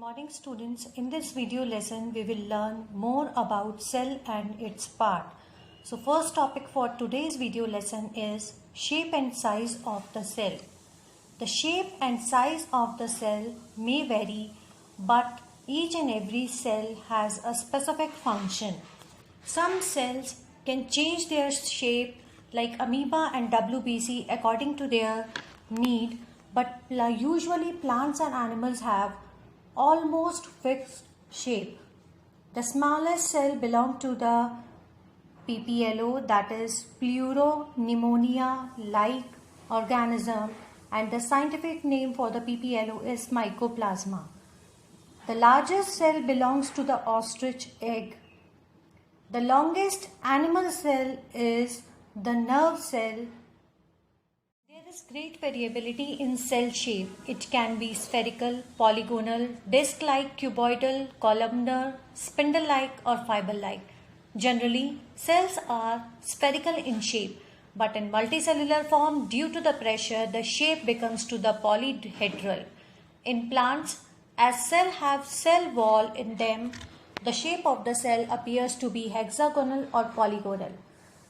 morning students. In this video lesson we will learn more about cell and its part. So first topic for today's video lesson is shape and size of the cell. The shape and size of the cell may vary, but each and every cell has a specific function. Some cells can change their shape like amoeba and WBC according to their need, but usually plants and animals have almost fixed shape. The smallest cell belong to the PPLO, that is Pleuropneumonia-like organism, and the scientific name for the PPLO is Mycoplasma. The largest cell belongs to the ostrich egg. The longest animal cell is the nerve cell. There is great variability in cell shape. It can be spherical, polygonal, disc-like, cuboidal, columnar, spindle-like or fiber-like. Generally, cells are spherical in shape, but in multicellular form, due to the pressure, the shape becomes to the polyhedral. In plants, as cells have cell wall in them, the shape of the cell appears to be hexagonal or polygonal.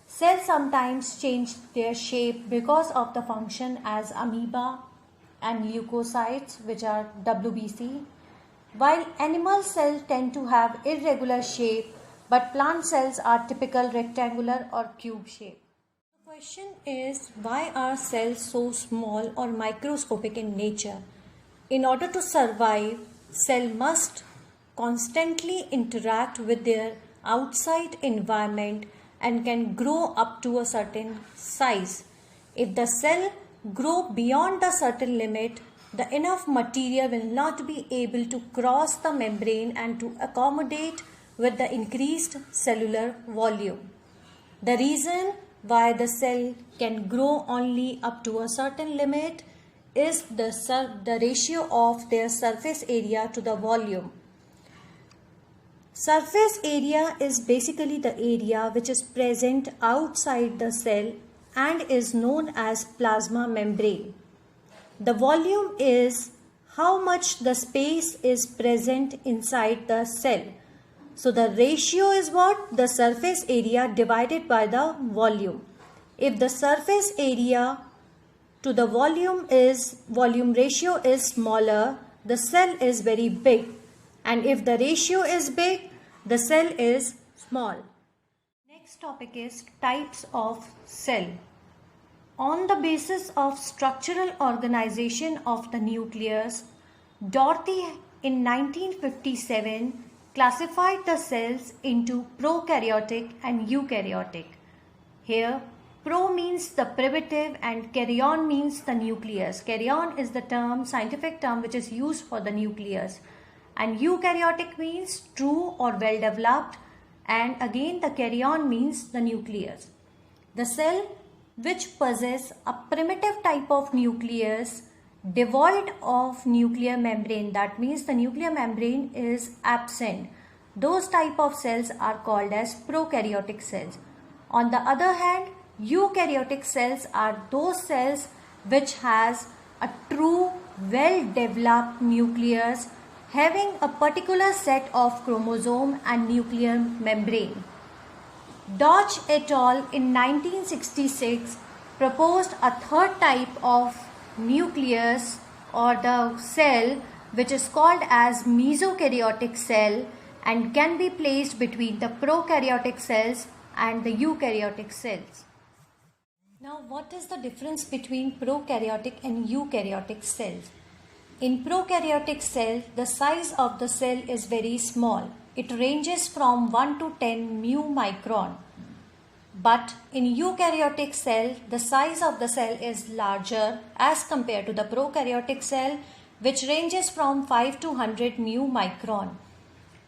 Cells sometimes change their shape because of the function as amoeba and leukocytes, which are WBC, while animal cells tend to have irregular shape, but plant cells are typical rectangular or cube shape. The question is, why are cells so small or microscopic in nature? In order to survive, cell must constantly interact with their outside environment and can grow up to a certain size. If the cell grow beyond a certain limit, the enough material will not be able to cross the membrane and to accommodate with the increased cellular volume. The reason why the cell can grow only up to a certain limit is the ratio of their surface area to the volume. Surface area is basically the area which is present outside the cell and is known as plasma membrane. The volume is how much the space is present inside the cell. So the ratio is what? The surface area divided by the volume. If the surface area to the volume ratio is smaller, the cell is very big. And if the ratio is big, the cell is small. Next topic is types of cell. On the basis of structural organization of the nucleus, Dorothy in 1957 classified the cells into prokaryotic and eukaryotic. Here, pro means the primitive and karyon means the nucleus. Karyon is the scientific term which is used for the nucleus. And eukaryotic means true or well developed, and again the karyon means the nucleus. The cell which possess a primitive type of nucleus devoid of nuclear membrane, that means the nuclear membrane is absent, those type of cells are called as prokaryotic cells. On the other hand, eukaryotic cells are those cells which has a true well developed nucleus having a particular set of chromosome and nuclear membrane. Dodge et al. In 1966 proposed a third type of nucleus or the cell which is called as mesokaryotic cell and can be placed between the prokaryotic cells and the eukaryotic cells. Now, what is the difference between prokaryotic and eukaryotic cells? In prokaryotic cell, the size of the cell is very small. It ranges from 1 to 10 mu micron. But in eukaryotic cell, the size of the cell is larger as compared to the prokaryotic cell, which ranges from 5 to 100 mu micron.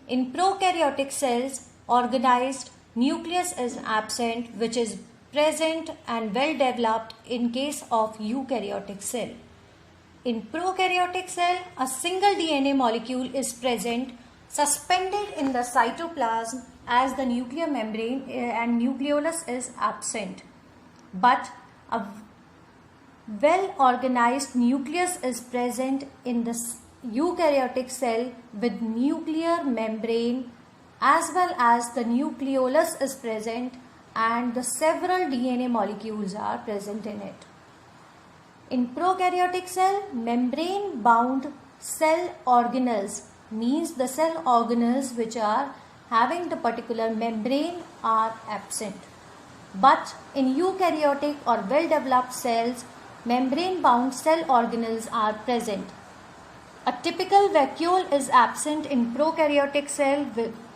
In prokaryotic cells, organized nucleus is absent, which is present and well developed in case of eukaryotic cell. In prokaryotic cell, a single DNA molecule is present suspended in the cytoplasm as the nuclear membrane and nucleolus is absent. But a well organized nucleus is present in the eukaryotic cell with nuclear membrane as well as the nucleolus is present and the several DNA molecules are present in it. In prokaryotic cell, membrane bound cell organelles means the cell organelles which are having the particular membrane are absent. But in eukaryotic or well developed cells, membrane bound cell organelles are present. A typical vacuole is absent in prokaryotic cell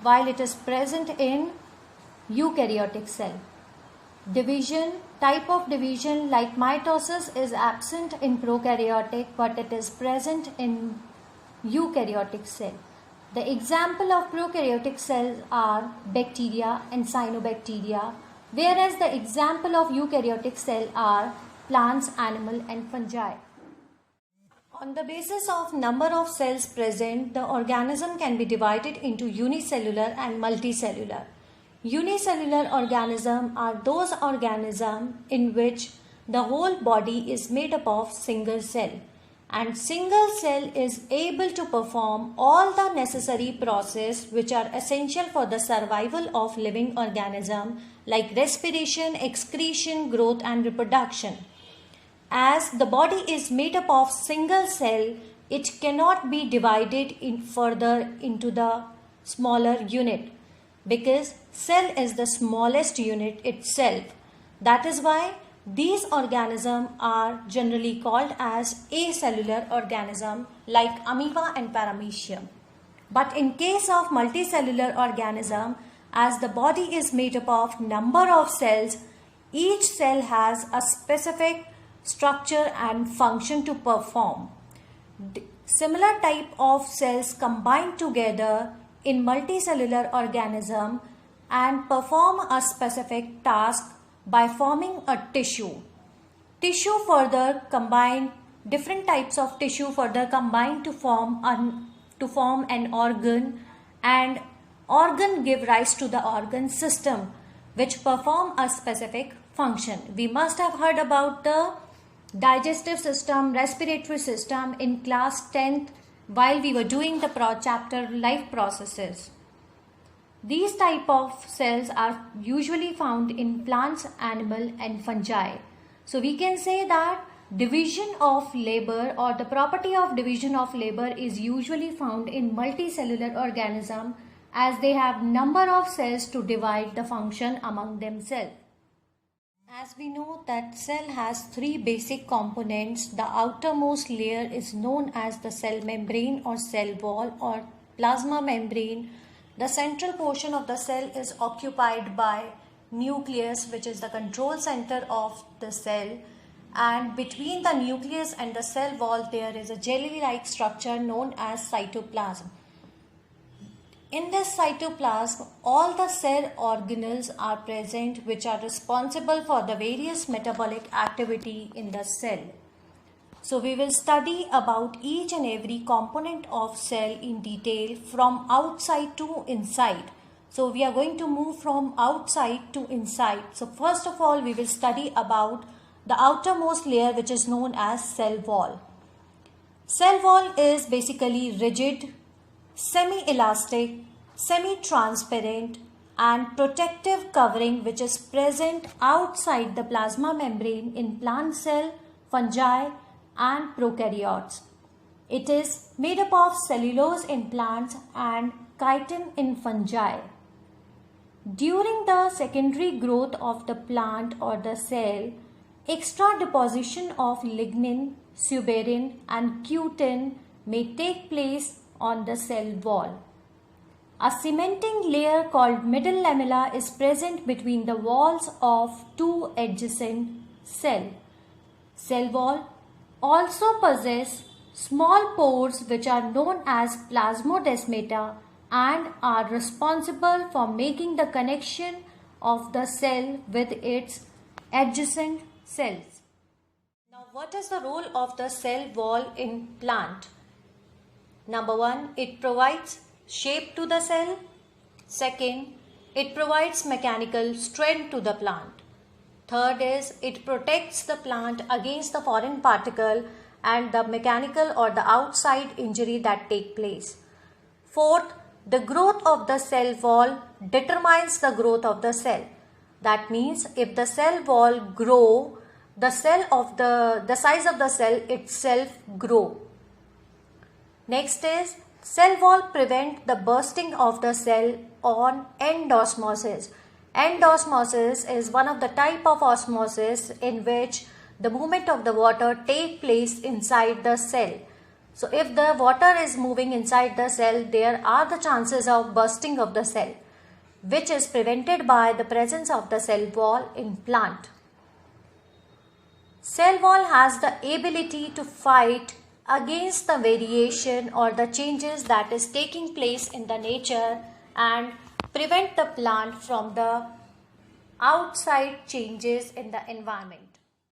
while it is present in eukaryotic cell. Type of division like mitosis is absent in prokaryotic but it is present in eukaryotic cell. The example of prokaryotic cells are bacteria and cyanobacteria, whereas the example of eukaryotic cell are plants, animal and fungi. On the basis of number of cells present, the organism can be divided into unicellular and multicellular. Unicellular organisms are those organisms in which the whole body is made up of single cell, and single cell is able to perform all the necessary processes which are essential for the survival of living organism like respiration, excretion, growth and reproduction. As the body is made up of single cell, it cannot be divided further into the smaller unit because cell is the smallest unit itself. That is why these organisms are generally called as acellular organisms like amoeba and paramecium. But in case of multicellular organism, as the body is made up of number of cells, each cell has a specific structure and function to perform. Similar type of cells combine together in multicellular organism and perform a specific task by forming a tissue. Different types of tissue further combine to form an organ, and organ give rise to the organ system which perform a specific function. We must have heard about the digestive system, respiratory system in class 10th while we were doing the chapter life processes. These type of cells are usually found in plants, animal and fungi. So we can say that division of labor or the property of division of labor is usually found in multicellular organism as they have number of cells to divide the function among themselves. As we know that cell has three basic components. The outermost layer is known as the cell membrane or cell wall or plasma membrane. The central portion of the cell is occupied by nucleus, which is the control center of the cell, and between the nucleus and the cell wall there is a jelly-like structure known as cytoplasm. In this cytoplasm, all the cell organelles are present which are responsible for the various metabolic activity in the cell. So we will study about each and every component of cell in detail from outside to inside. So we are going to move from outside to inside. So first of all, we will study about the outermost layer which is known as cell wall. Cell wall is basically rigid, semi-elastic, semi-transparent and protective covering which is present outside the plasma membrane in plant cell, fungi and prokaryotes. It is made up of cellulose in plants and chitin in fungi. During the secondary growth of the plant or the cell, extra deposition of lignin, suberin and cutin may take place on the cell wall. A cementing layer called middle lamella is present between the walls of two adjacent cells. Cell wall also possess small pores which are known as plasmodesmata and are responsible for making the connection of the cell with its adjacent cells. Now, what is the role of the cell wall in plant? Number one, it provides shape to the cell. Second, it provides mechanical strength to the plant. Third is, it protects the plant against the foreign particle and the mechanical or the outside injury that take place. Fourth, the growth of the cell wall determines the growth of the cell. That means if the cell wall grow, the size of the cell itself grow. Next is cell wall prevent the bursting of the cell on endosmosis. Endosmosis is one of the type of osmosis in which the movement of the water take place inside the cell. So if the water is moving inside the cell, there are the chances of bursting of the cell, which is prevented by the presence of the cell wall in plant. Cell wall has the ability to fight against the variation or the changes that is taking place in the nature and prevent the plant from the outside changes in the environment.